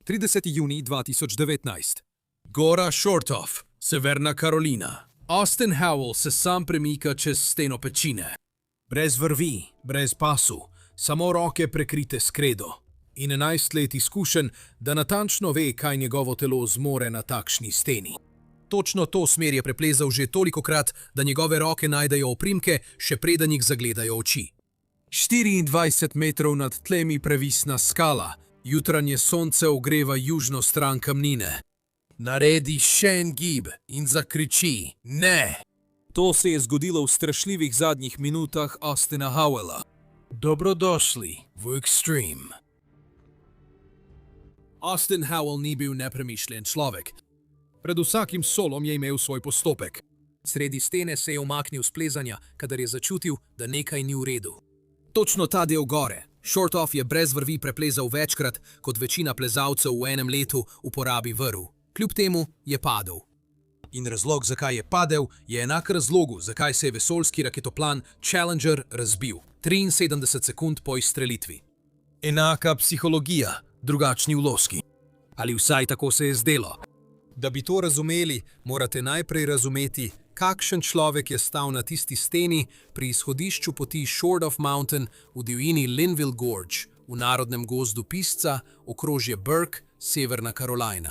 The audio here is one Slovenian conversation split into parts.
30. junij 2019. Gora Shortoff, Severna Karolina. Austin Howell se sam premika čez steno pečine. Brez vrvi, brez pasu, samo roke prekrite s kredo. In 11 let izkušenj, da natančno ve, kaj njegovo telo zmore na takšni steni. Točno to smer je preplezal že tolikokrat, da njegove roke najdejo oprimke, še preden jih zagledajo oči. 24 metrov nad tlemi previsna skala, jutranje sonce ogreva južno stran kamnine. Naredi še en gib in zakriči: ne! To se je zgodilo v strašljivih zadnjih minutah Austina Howella. Dobrodošli v Extreme. Austin Howell ni bil nepremišljen človek. Pred vsakim solom je imel svoj postopek. Sredi stene se je umaknil s plezanja, kadar je začutil, da nekaj ni v redu. Točno ta del gore. Shortoff je brez vrvi preplezal večkrat, kot večina plezalcev v enem letu uporabi vrv. Kljub temu je padel. In razlog, zakaj je padel, je enak razlogu, zakaj se je vesoljski raketoplan Challenger razbil 73 sekund po izstrelitvi. Enaka psihologija, drugačni vloski. Ali vsaj tako se je zdelo. Da bi to razumeli, morate najprej razumeti, kakšen človek je stal na tisti steni pri izhodišču poti Shortoff Mountain v divjini Linville Gorge, v narodnem gozdu Pisca, okrožje Burke, Severna Karolina.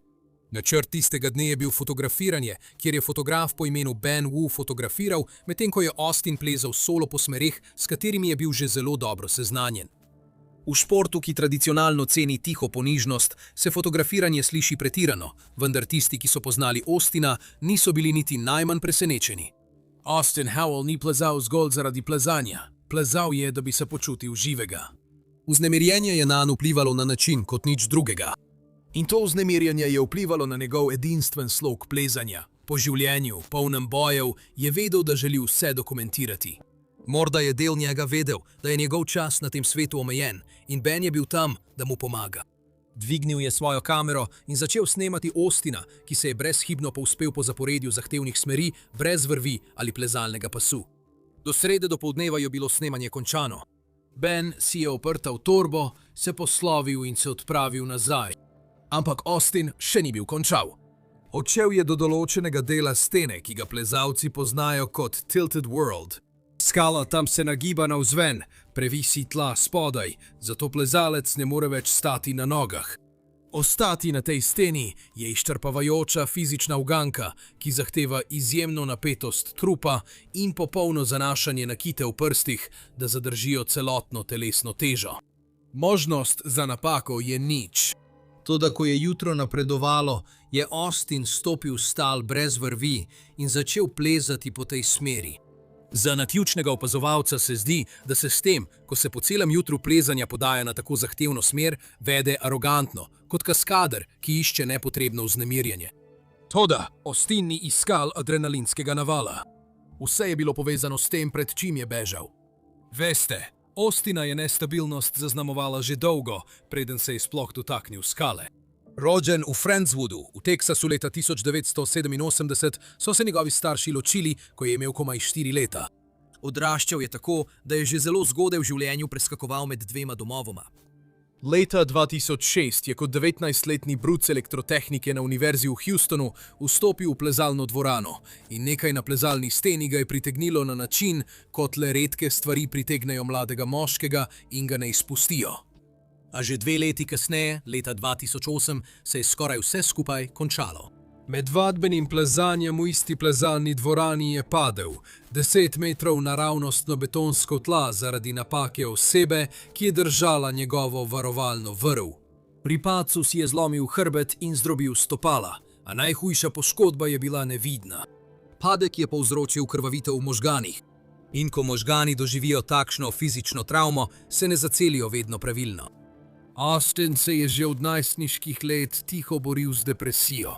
Načrt tistega dne je bil fotografiranje, kjer je fotograf po imenu Ben Wu fotografiral, medtem ko je Austin plezal solo po smereh, s katerimi je bil že zelo dobro seznanjen. V športu, ki tradicionalno ceni tiho ponižnost, se fotografiranje sliši pretirano, vendar tisti, ki so poznali Austina, niso bili niti najmanj presenečeni. Austin Howell ni plezal zgolj zaradi plezanja. Plezal je, da bi se počutil živega. Vznemirjenje je nanj vplivalo na način kot nič drugega. In to vznemirjenje je vplivalo na njegov edinstven slog plezanja. Po življenju, polnem bojev, je vedel, da želi vse dokumentirati. Morda je del njega vedel, da je njegov čas na tem svetu omejen in Ben je bil tam, da mu pomaga. Dvignil je svojo kamero in začel snemati Austina, ki se je brezhibno povzpel po zaporedju zahtevnih smeri, brez vrvi ali plezalnega pasu. Do srede dopoldneva je bilo snemanje končano. Ben si je oprtal torbo, se poslovil in se odpravil nazaj. Ampak Austin še ni bil končal. Odšel je do določenega dela stene, ki ga plezalci poznajo kot Tilted World. Skala tam se nagiba navzven, previsi tla spodaj, zato plezalec ne more več stati na nogah. Ostati na tej steni je izčrpavajoča fizična uganka, ki zahteva izjemno napetost trupa in popolno zanašanje na kite v prstih, da zadržijo celotno telesno težo. Možnost za napako je nič. Toda ko je jutro napredovalo, je Austin stopil s tal brez vrvi in začel plezati po tej smeri. Za naključnega opazovalca se zdi, da se s tem, ko se po celem jutru plezanja podaja na tako zahtevno smer, vede arogantno, kot kaskader, ki išče nepotrebno vznemirjenje. Toda Austin ni iskal adrenalinskega navala. Vse je bilo povezano s tem, pred čim je bežal. Veste, Austina je nestabilnost zaznamovala že dolgo, preden se je sploh dotaknil skale. Rođen v Friendswoodu, v Teksasu leta 1987, so se njegovi starši ločili, ko je imel komaj 4 leta. Odraščal je tako, da je že zelo zgodaj v življenju preskakoval med dvema domovoma. Leta 2006 je kot 19-letni bruc elektrotehnike na univerzi v Houstonu vstopil v plezalno dvorano in nekaj na plezalni steni ga je pritegnilo na način, kot le redke stvari pritegnejo mladega moškega in ga ne izpustijo. A že 2 leti kasneje, leta 2008, se je skoraj vse skupaj končalo. Med vadbenim plezanjem v isti plezalni dvorani je padel 10 metrov naravnostno betonsko tla zaradi napake osebe, ki je držala njegovo varovalno vrv. Pri padcu si je zlomil hrbet in zdrobil stopala, a najhujša poškodba je bila nevidna. Padek je povzročil krvavitev v možganih. In ko možgani doživijo takšno fizično travmo, se ne zacelijo vedno pravilno. Austin se je že od najstniških let tiho boril z depresijo.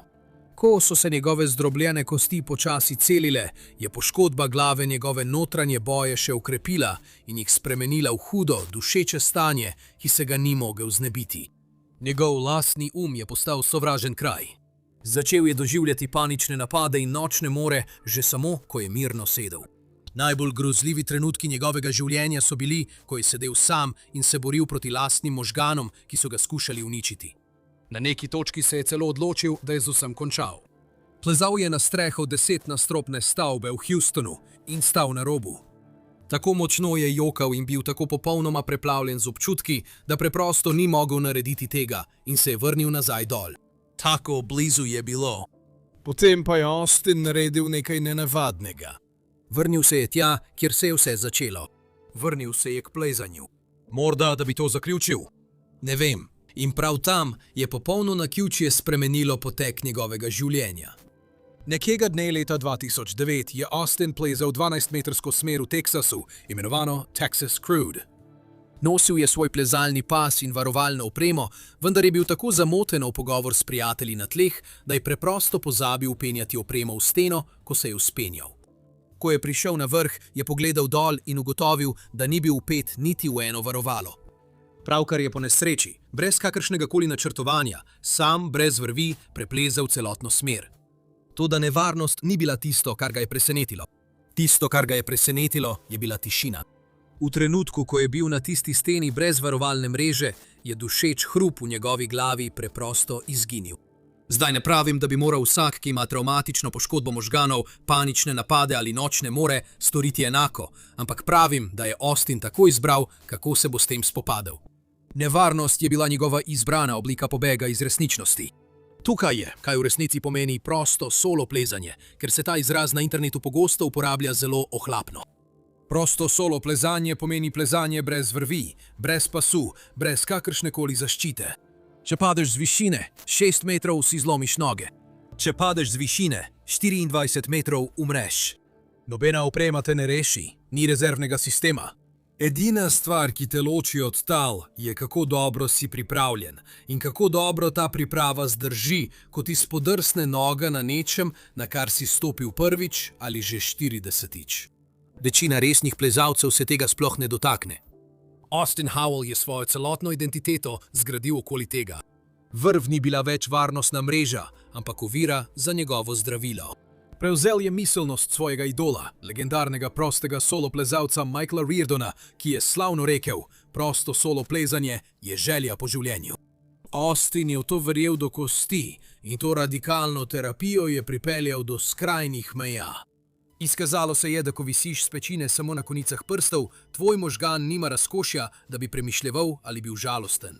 Ko so se njegove zdrobljene kosti počasi celile, je poškodba glave njegove notranje boje še ukrepila in jih spremenila v hudo, dušeče stanje, ki se ga ni mogel znebiti. Njegov lastni je postal sovražen kraj. Začel je doživljati panične napade in nočne more že samo, ko je mirno sedel. Najbolj grozljivi trenutki njegovega življenja so bili, ko je sedel sam in se boril proti lastnim možganom, ki so ga skušali uničiti. Na neki točki se je celo odločil, da je z vsem končal. Plezal je na streho 10-nadstropne stavbe v Houstonu in stal na robu. Tako močno je jokal in bil tako popolnoma preplavljen z občutki, da preprosto ni mogel narediti tega in se je vrnil nazaj dol. Tako blizu je bilo. Potem pa je Austin naredil nekaj nenavadnega. Vrnil se je tja, kjer se je vse začelo. Vrnil se je k plezanju. Morda, da bi to zaključil? Ne vem. In prav tam je popolno naključje spremenilo potek njegovega življenja. Nekega dne leta 2009 je Austin plezal 12-metrsko smer v Teksasu, imenovano Texas Crude. Nosil je svoj plezalni pas in varovalno opremo, vendar je bil tako zamoten v pogovor s prijatelji na tleh, da je preprosto pozabil penjati opremo v steno, ko se je vzpenjal. Ko je prišel na vrh, je pogledal dol in ugotovil, da ni bil vpet niti v eno varovalo. Pravkar je po nesreči, brez kakršnega koli načrtovanja, sam brez vrvi preplezal celotno smer. Toda nevarnost ni bila tisto, kar ga je presenetilo. Tisto, kar ga je presenetilo, je bila tišina. V trenutku, ko je bil na tisti steni brez varovalne mreže, je dušeč hrup v njegovi glavi preprosto izginil. Zdaj ne pravim, da bi moral vsak, ki ima travmatično poškodbo možganov, panične napade ali nočne more, storiti enako, ampak pravim, da je Austin tako izbral, kako se bo s tem spopadel. Nevarnost je bila njegova izbrana oblika pobega iz resničnosti. Tukaj je, kaj v resnici pomeni prosto solo plezanje, ker se ta izraz na internetu pogosto uporablja zelo ohlapno. Prosto solo plezanje pomeni plezanje brez vrvi, brez pasu, brez kakršnekoli zaščite. Če padeš z višine, 6 metrov si zlomiš noge. Če padeš z višine, 24 metrov umreš. Nobena oprema te ne reši, ni rezervnega sistema. Edina stvar, ki te loči od tal, je kako dobro si pripravljen in kako dobro ta priprava zdrži, ko ti spodrsne noga na nečem, na kar si stopil prvič ali že 40-tič. Večina resnih plezalcev se tega sploh ne dotakne. Austin Howell je svojo celotno identiteto zgradil okoli tega. Vrv ni bila več varnostna mreža, ampak ovira za njegovo zdravilo. Prevzel je miselnost svojega idola, legendarnega prostega solo plezalca Michaela Reardona, ki je slavno rekel: prosto solo plezanje je želja po življenju. Austin je v to verjel do kosti in to radikalno terapijo je pripeljal do skrajnih meja. Izkazalo se je, da ko visiš s pečine samo na konicah prstov, tvoj možgan nima razkošja, da bi premišljeval ali bil žalosten.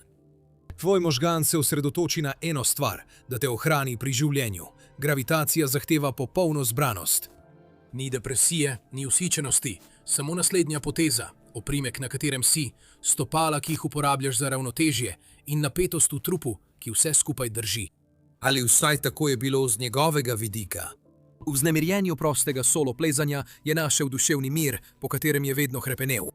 Tvoj možgan se osredotoči na eno stvar, da te ohrani pri življenju. Gravitacija zahteva popolno zbranost. Ni depresije, ni usičenosti, samo naslednja poteza, oprimek, na katerem si, stopala, ki jih uporabljaš za ravnotežje in napetost v trupu, ki vse skupaj drži. Ali vsaj tako je bilo z njegovega vidika. V vznemirjenju prostega solo plezanja je našel duševni mir, po katerem je vedno hrepenel.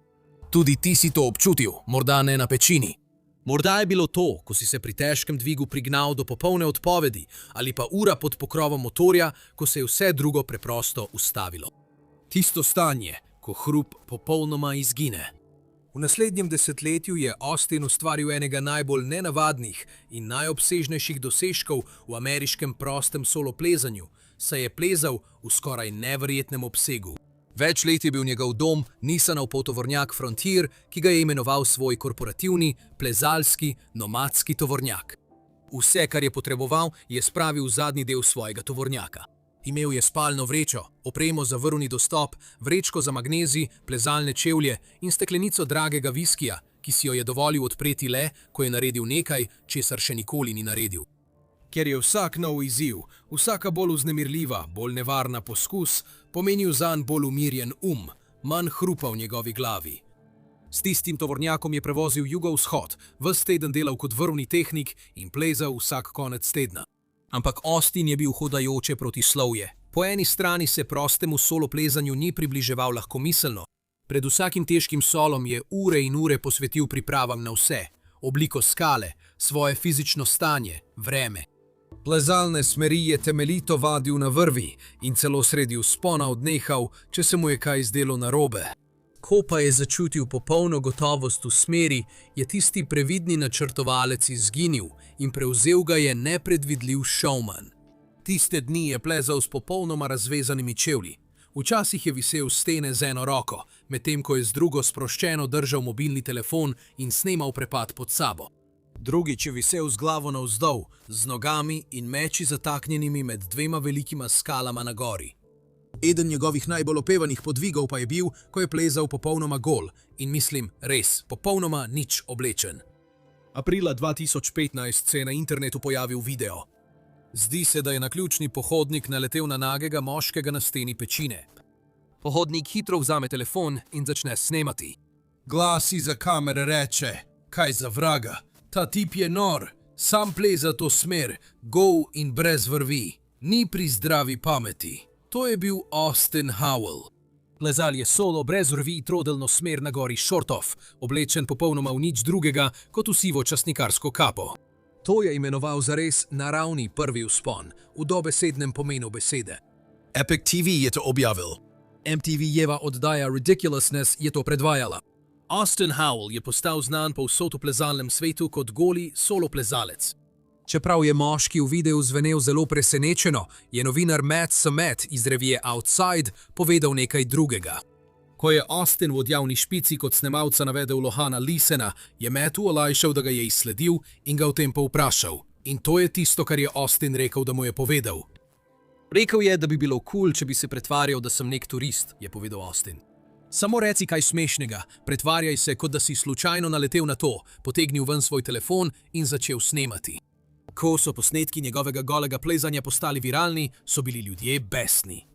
Tudi ti si to občutil, morda ne na pečini. Morda je bilo to, ko si se pri težkem dvigu prignal do popolne odpovedi ali pa ura pod pokrovom motorja, ko se je vse drugo preprosto ustavilo. Tisto stanje, ko hrup popolnoma izgine. V naslednjem desetletju je Austin ustvaril enega najbolj nenavadnih in najobsežnejših dosežkov v ameriškem prostem solo plezanju, saj je plezal v skoraj neverjetnem obsegu. Več let je bil njegov dom Nissanov potovornjak Frontier, ki ga je imenoval svoj korporativni, plezalski, nomadski tovornjak. Vse, kar je potreboval, je spravil v zadnji del svojega tovornjaka. Imel je spalno vrečo, opremo za vrvni dostop, vrečko za magnezij, plezalne čevlje in steklenico dragega viskija, ki si jo je dovolil odpreti le, ko je naredil nekaj, česar še nikoli ni naredil. Ker je vsak nov izziv, vsaka bolj vznemirljiva, bolj nevarna poskus, pomenil zanj bolj umirjen manj hrupa v njegovi glavi. S tistim tovornjakom je prevozil jugovzhod, ves teden delal kot vrvni tehnik in plezal vsak konec tedna. Ampak Austin je bil hodajoče protislovje. Po eni strani se prostemu solo plezanju ni približeval lahkomiselno. Pred vsakim težkim solom je ure in ure posvetil pripravam na vse. Obliko skale, svoje fizično stanje, vreme. Plezalne smeri je temeljito vadil na vrvi in celo sredi vzpona odnehal, če se mu je kaj zdelo narobe. Ko pa je začutil popolno gotovost v smeri, je tisti previdni načrtovalec izginil in prevzel ga je nepredvidljiv showman. Tiste dni je plezal s popolnoma razvezanimi čevlji. Včasih je visel s stene z eno roko, medtem ko je z drugo sproščeno držal mobilni telefon in snemal prepad pod sabo. Drugič je visel z glavo navzdol, z nogami in meči zataknjenimi med dvema velikima skalama na gori. Eden njegovih najbolj opevanih podvigov pa je bil, ko je plezal popolnoma gol in mislim, res, popolnoma nič oblečen. Aprila 2015 se je na internetu pojavil video. Zdi se, da je naključni pohodnik naletel na nagega moškega na steni pečine. Pohodnik hitro vzame telefon in začne snemati. Glas iza kamere reče: "Kaj za vraga? Ta tip je nor, sam pleza to smer, gol in brez vrvi. Ni pri zdravi pameti." To je bil Austin Howell. Plezal je solo, brez vrvi, trodelno smer na gori Shortoff, oblečen popolnoma v nič drugega kot v sivo časnikarsko kapo. To je imenoval zares naravni prvi vzpon, v dobesednem pomenu besede. Epic TV je to objavil. MTV-jeva oddaja Ridiculousness je to predvajala. Austin Howell je postal znan povsod v plezalnem svetu kot goli solo plezalec. Čeprav je moški v videu zvenel zelo presenečeno, je novinar Matt Samet iz revije Outside povedal nekaj drugega. Ko je Austin v odjavni špici kot snemalca navedel Lohana Leesona, je Mattu olajšal, da ga je izsledil in ga o tem povprašal. In to je tisto, kar je Austin rekel, da mu je povedal. Rekel je, da bi bilo cool, če bi se pretvarjal, da sem nek turist, je povedal Austin. Samo reci kaj smešnega, pretvarjaj se, kot da si slučajno naletel na to, potegnil ven svoj telefon in začel snemati. Ko so posnetki njegovega golega plezanja postali viralni, so bili ljudje besni.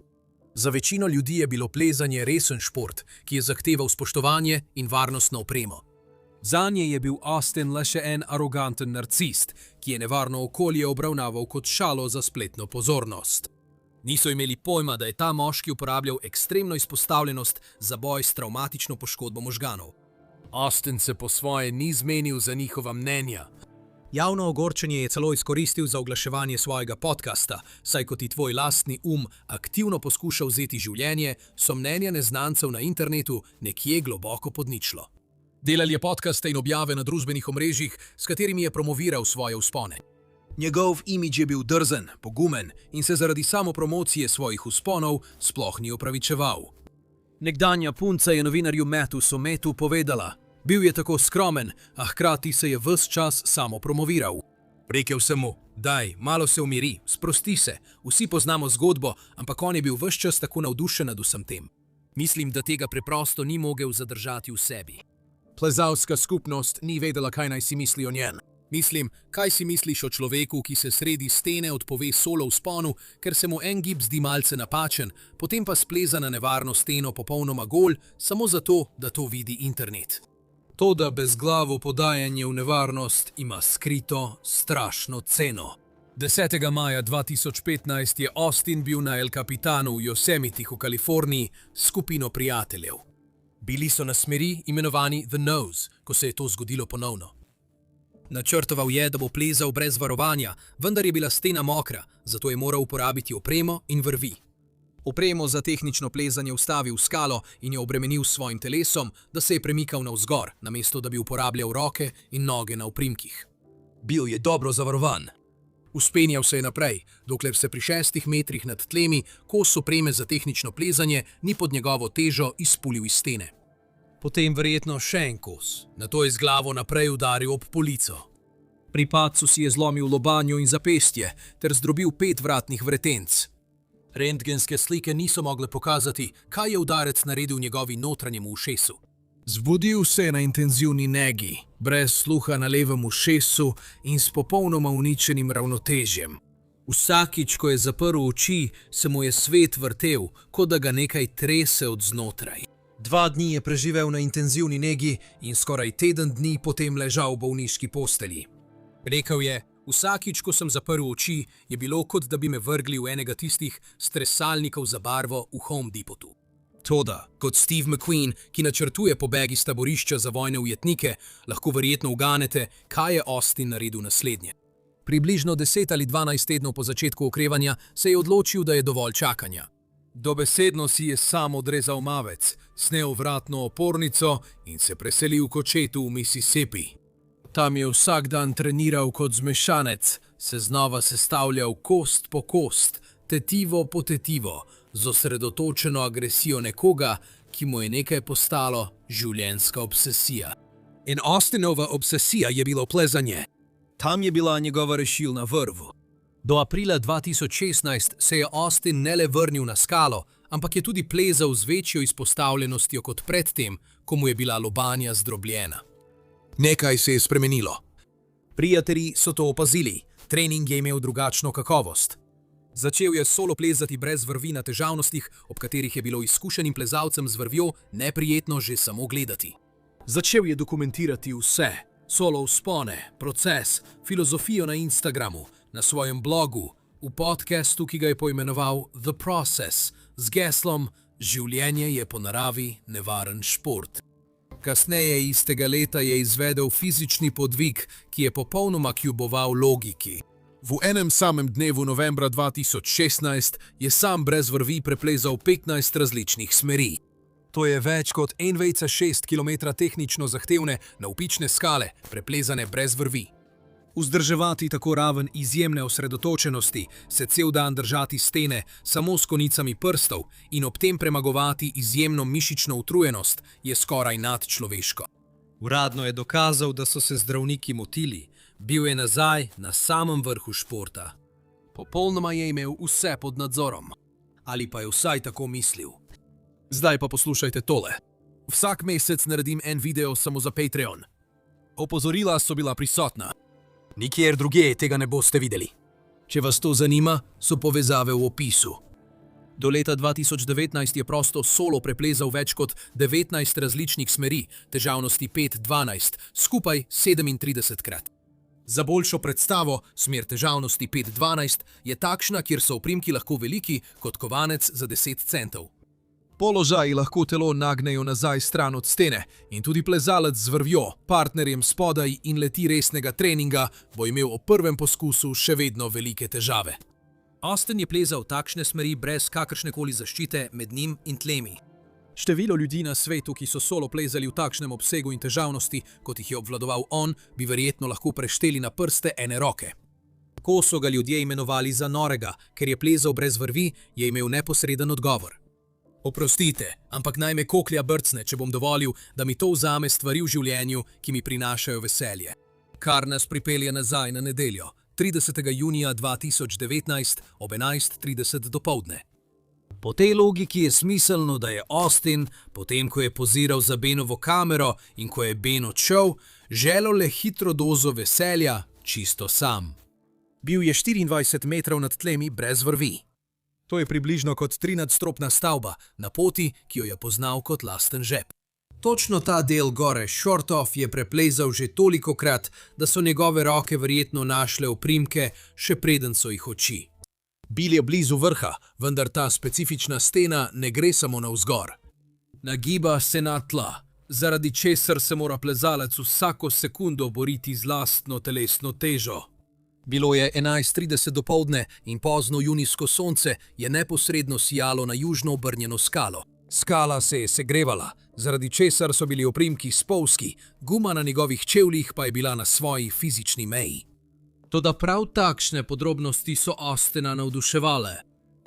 Za večino ljudi je bilo plezanje resen šport, ki je zahteval spoštovanje in varnostno opremo. Zanje je bil Austin le še en aroganten narcist, ki je nevarno okolje obravnaval kot šalo za spletno pozornost. Niso imeli pojma, da je ta moški uporabljal ekstremno izpostavljenost za boj s travmatično poškodbo možganov. Austin se po svoje ni zmenil za njihova mnenja. Javno ogorčenje je celo izkoristil za oglaševanje svojega podcasta, saj kot ti tvoj lastni aktivno poskuša vzeti življenje, so mnenja neznancev na internetu nekje globoko pod ničlo. Delal je podcaste in objave na družbenih omrežjih, s katerimi je promoviral svoje vzpone. Njegov imidž je bil drzen, pogumen in se zaradi samopromocije svojih vzponov sploh ni opravičeval. Nekdanja punca je novinarju Mattu Sametu povedala: "Bil je tako skromen, a hkrati se je ves čas samo promoviral. Rekel sem mu: daj, malo se umiri, sprosti se, vsi poznamo zgodbo, ampak on je bil ves čas tako navdušen nad vsem tem. Mislim, da tega preprosto ni mogel zadržati v sebi." Plezalska skupnost ni vedela, kaj naj si misli o njem. Mislim, kaj si misliš o človeku, ki se sredi stene odpove solo vzponu, ker se mu en gib zdi malce napačen, potem pa spleza na nevarno steno popolnoma gol, samo zato, da to vidi internet. Toda bezglavo podajanje v nevarnost ima skrito strašno ceno. 10. maja 2015 je Austin bil na El Capitanu v Yosemitih v Kaliforniji s skupino prijateljev. Bili so na smeri imenovani The Nose, ko se je to zgodilo ponovno. Načrtoval je, da bo plezal brez varovanja, vendar je bila stena mokra, zato je moral uporabiti opremo in vrvi. Opremo za tehnično plezanje vstavil v skalo in jo obremenil s svojim telesom, da se je premikal navzgor, namesto da bi uporabljal roke in noge na oprimkih. Bil je dobro zavarovan. Vzpenjal se je naprej, dokler se pri 6 metrih nad tlemi kos opreme za tehnično plezanje ni pod njegovo težo izpulil iz stene. Potem verjetno še en kos, nato je z glavo naprej udaril ob polico. Pri padcu si je zlomil lobanjo in zapestje ter zdrobil 5 vratnih vretenc. Rentgenske slike niso mogle pokazati, kaj je udarec naredil njegovi notranjemu ušesu. Zbudil se je na intenzivni negi, brez sluha na levem ušesu in s popolnoma uničenim ravnotežjem. Vsakič, ko je zaprl oči, se mu je svet vrtel, kot da ga nekaj trese od znotraj. 2 dni je preživel na intenzivni negi in skoraj teden dni potem ležal v bolniški postelji. Rekel je: "Vsakič, ko sem zaprl oči, je bilo, kot da bi me vrgli v enega tistih stresalnikov za barvo v Home Depotu." Toda, kot Steve McQueen, ki načrtuje pobeg iz taborišča za vojne ujetnike, lahko verjetno uganete, kaj je Austin naredil naslednje. Približno 10 ali 12 tednov po začetku okrevanja se je odločil, da je dovolj čakanja. Dobesedno si je sam odrezal mavec, snel vratno opornico in se preselil v kočetu v Mississippi. Tam je vsak dan treniral kot zmešanec, se znova sestavljal kost po kost, tetivo po tetivo, z osredotočeno agresijo nekoga, ki mu je nekaj postalo življenjska obsesija. In Austinova obsesija je bilo plezanje. Tam je bila njegova rešilna vrv. Do aprila 2016 se je Austin ne le vrnil na skalo, ampak je tudi plezal z večjo izpostavljenostjo kot predtem, ko mu je bila lobanja zdrobljena. Nekaj se je spremenilo. Prijatelji so to opazili, trening je imel drugačno kakovost. Začel je solo plezati brez vrvi na težavnostih, ob katerih je bilo izkušenim plezalcem z vrvjo neprijetno že samo gledati. Začel je dokumentirati vse, solo vzpone, proces, filozofijo na Instagramu, na svojem blogu, v podcastu, ki ga je poimenoval The Process, z geslom Življenje je po naravi nevaren šport. Kasneje istega leta je izvedel fizični podvig, ki je popolnoma kljuboval logiki. V enem samem dnevu novembra 2016 je sam brez vrvi preplezal 15 različnih smeri. To je več kot 1,6 km tehnično zahtevne navpične skale, preplezane brez vrvi. Vzdrževati tako raven izjemne osredotočenosti, se cel dan držati stene samo s konicami prstov in ob tem premagovati izjemno mišično utrujenost je skoraj nadčloveško. Uradno je dokazal, da so se zdravniki motili, bil je nazaj na samem vrhu športa. Popolnoma je imel vse pod nadzorom. Ali pa je vsaj tako mislil. Zdaj pa poslušajte tole. Vsak mesec naredim en video samo za Patreon. Opozorila so bila prisotna. Nikjer drugje tega ne boste videli. Če vas to zanima, so povezave v opisu. Do leta 2019 je prosto solo preplezal več kot 19 različnih smeri, težavnosti 5-12, skupaj 37krat. Za boljšo predstavo, smer težavnosti 5-12 je takšna, kjer so oprimki lahko veliki kot kovanec za 10 centov. Položaji lahko telo nagnejo nazaj stran od stene in tudi plezalec z vrvjo, partnerjem spodaj in leti resnega treninga bo imel ob prvem poskusu še vedno velike težave. Austin je plezal takšne smeri brez kakršnekoli zaščite med njim in tlemi. Število ljudi na svetu, ki so solo plezali v takšnem obsegu in težavnosti, kot jih je obvladoval on, bi verjetno lahko prešteli na prste ene roke. Ko so ga ljudje imenovali za norega, ker je plezal brez vrvi, je imel neposreden odgovor. Oprostite, ampak naj me koklja brcne, če bom dovolil, da mi to vzame stvari v življenju, ki mi prinašajo veselje. Kar nas pripelje nazaj na nedeljo, 30. junija 2019 ob 11:30 dopoldne. Po tej logiki je smiselno, da je Austin, potem ko je poziral za Benovo kamero in ko je Ben odšel, želel le hitro dozo veselja, čisto sam. Bil je 24 metrov nad tlemi brez vrvi. To je približno kot 3-nadstropna stavba na poti, ki jo je poznal kot lasten žep. Točno ta del gore Short-Off je preplezal že tolikokrat, da so njegove roke verjetno našle oprimke, še preden so jih oči. Bil je blizu vrha, vendar ta specifična stena ne gre samo navzgor. Nagiba se na tla, zaradi česar se mora plezalec vsako sekundo boriti z lastno telesno težo. Bilo je 11:30 dopoldne in pozno junijsko sonce je neposredno sijalo na južno obrnjeno skalo. Skala se je segrevala, zaradi česar so bili oprimki spolzki, guma na njegovih čevljih pa je bila na svoji fizični meji. Toda prav takšne podrobnosti so Austina navduševale.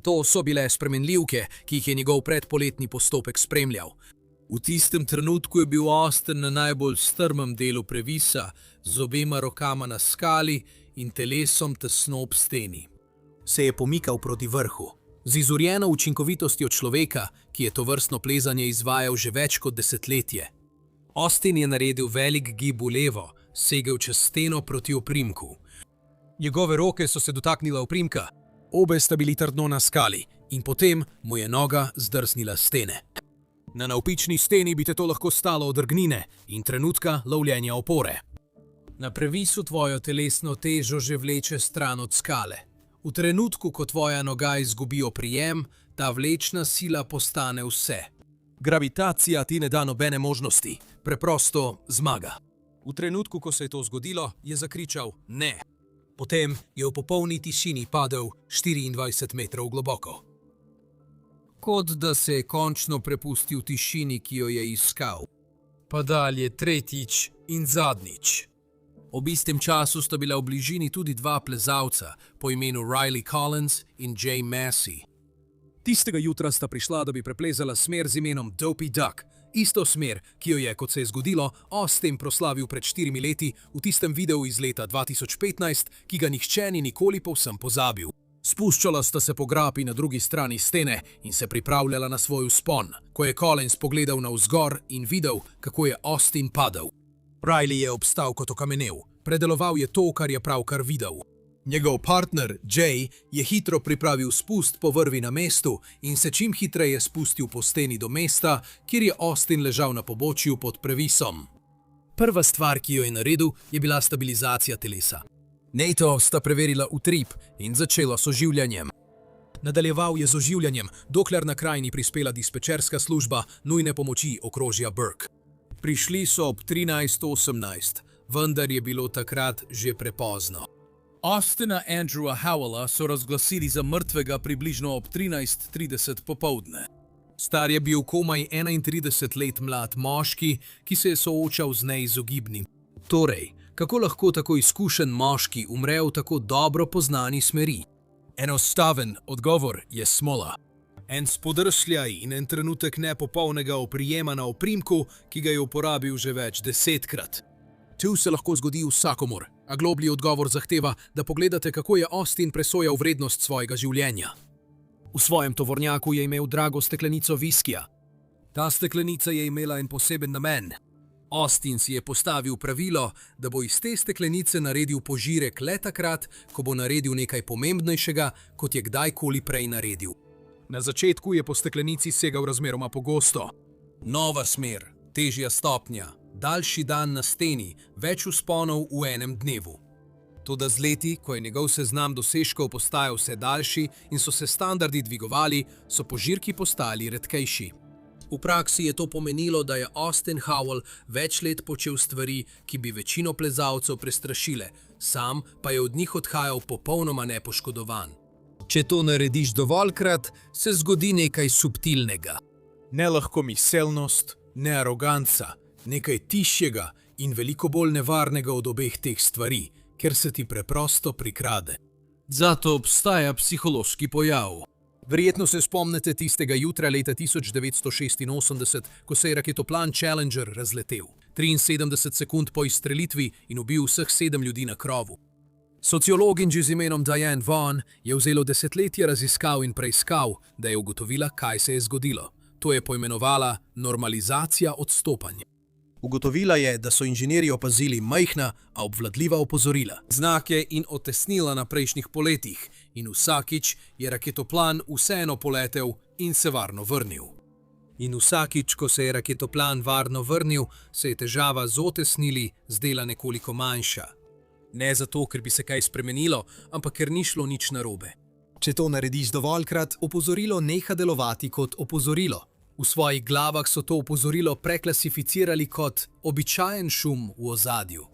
To so bile spremenljivke, ki jih je njegov predpoletni postopek spremljal. V tistem trenutku je bil Austin na najbolj strmem delu previsa, z obema rokama na skali in telesom tesno ob steni. Se je pomikal proti vrhu. Z izurjeno učinkovitostjo človeka, ki je tovrstno plezanje izvajal že več kot desetletje. Austin je naredil velik gib v levo, segel čez steno proti oprimku. Njegove roke so se dotaknile oprimka, obe sta bili trdno na skali in potem mu je noga zdrsnila s stene. Na navpični steni bi te to lahko stalo od drgnine in trenutka lovljenja opore. Na previsu tvojo telesno težo že vleče stran od skale. V trenutku, ko tvoja noga izgubi oprijem, ta vlečna sila postane vse. Gravitacija ti ne da nobene možnosti, preprosto zmaga. V trenutku, ko se je to zgodilo, je zakričal ne. Potem je v popolni tišini padel 24 metrov globoko. Kot da se je končno prepustil tišini, ki jo je iskal. Pa dalje tretjič in zadnjič. Ob istem času sta bila v bližini tudi dva plezalca po imenu Riley Collins in Jay Massey. Tistega jutra sta prišla, da bi preplezala smer z imenom Dopey Duck Isto smer, ki jo je, kot se je zgodilo, Austin proslavil pred 4 leti v tistem videu iz leta 2015, ki ga nihče ni nikoli povsem pozabil. Spuščala sta se po grapi na drugi strani stene in se pripravljala na svoj vzpon, ko je Collins pogledal navzgor in videl, kako je Austin padel. Riley je obstal kot okamenel, predeloval je to, kar je pravkar videl. Njegov partner, Jay, je hitro pripravil spust po vrvi na mestu in se čim hitreje spustil po steni do mesta, kjer je Austin ležal na pobočju pod previsom. Prva stvar, ki jo je naredil, je bila stabilizacija telesa. Nato sta preverila utrip in začela s oživljanjem. Nadaljeval je z oživljanjem, dokler na kraj ni prispela dispečerska služba nujne pomoči okrožja Burke. Prišli so ob 13:18, vendar je bilo takrat že prepozno. Austina Andrewa Howella so razglasili za mrtvega približno ob 13:30 popoldne. Star je bil komaj 31 let mlad moški, ki se je soočal z neizogibnim. Torej, kako lahko tako izkušen moški umre v tako dobro poznani smeri? Enostaven odgovor je smola. En spodrsljaj in en trenutek nepopolnega oprijema na oprimku, ki ga je uporabil že več 10-krat. Tu se lahko zgodi vsakomur, a globlji odgovor zahteva, da pogledate, kako je Austin presojal vrednost svojega življenja. V svojem tovornjaku je imel drago steklenico viskija. Ta steklenica je imela en poseben namen. Austin si je postavil pravilo, da bo iz te steklenice naredil požirek le takrat, ko bo naredil nekaj pomembnejšega, kot je kdajkoli prej naredil. Na začetku je po steklenici segal razmeroma pogosto. Nova smer, težja stopnja, daljši dan na steni, več vzponov v enem dnevu. Toda z leti, ko je njegov seznam dosežkov postajal vse daljši in so se standardi dvigovali, so požirki postali redkejši. V praksi je to pomenilo, da je Austin Howell več let počel stvari, ki bi večino plezalcev prestrašile, sam pa je od njih odhajal popolnoma nepoškodovan. Če to narediš dovoljkrat, se zgodi nekaj subtilnega. Ne lahkomiselnost, ne aroganca, nekaj tišjega in veliko bolj nevarnega od obeh teh stvari, ker se ti preprosto prikrade. Zato obstaja psihološki pojav. Verjetno se spomnite tistega jutra leta 1986, ko se je raketoplan Challenger razletel. 73 sekund po izstrelitvi in ubil vseh 7 ljudi na krovu. Sociologinja z imenom Diane Vaughn je vzelo desetletja raziskav in preiskav, da je ugotovila, kaj se je zgodilo. To je poimenovala normalizacija odstopanja. Ugotovila je, da so inženirji opazili majhna, a obvladljiva opozorila, znake in otesnila na prejšnjih poletih in vsakič je raketoplan vseeno poletel in se varno vrnil. In vsakič, ko se je raketoplan varno vrnil, se je težava z otesnili zdela nekoliko manjša. Ne zato, ker bi se kaj spremenilo, ampak ker ni šlo nič narobe. Če to narediš dovoljkrat, opozorilo neha delovati kot opozorilo. V svojih glavah so to opozorilo preklasificirali kot običajen šum v ozadju.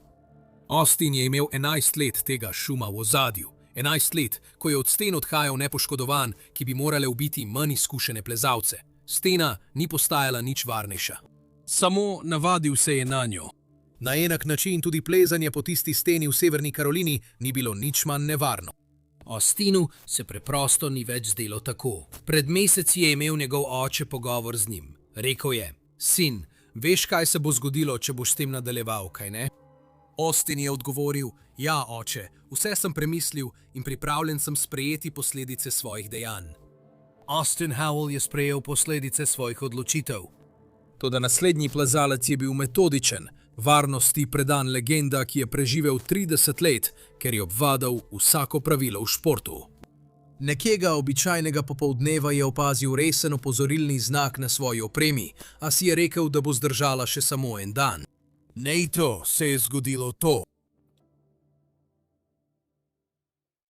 Austin je imel 11 let tega šuma v ozadju. 11 let, ko je od sten odhajal nepoškodovan, ki bi morale ubiti manj izkušene plezalce. Stena ni postajala nič varnejša. Samo navadil se je na njo. Na enak način tudi plezanje po tisti steni v Severni Karolini ni bilo nič manj nevarno. Austinu se preprosto ni več zdelo tako. Pred meseci je imel njegov oče pogovor z njim. Rekel je: sin, veš, kaj se bo zgodilo, če boš s tem nadaljeval, kaj ne? Austin je odgovoril: ja, oče, vse sem premislil in pripravljen sem sprejeti posledice svojih dejanj. Austin Howell je sprejel posledice svojih odločitev. Toda naslednji plezalec je bil metodičen, varnosti predan legenda, ki je preživel 30 let, ker je obvladal vsako pravilo v športu. Nekega običajnega popoldneva je opazil resen opozorilni znak na svoji opremi, a si je rekel, da bo zdržala še samo en dan. Nato se je zgodilo to.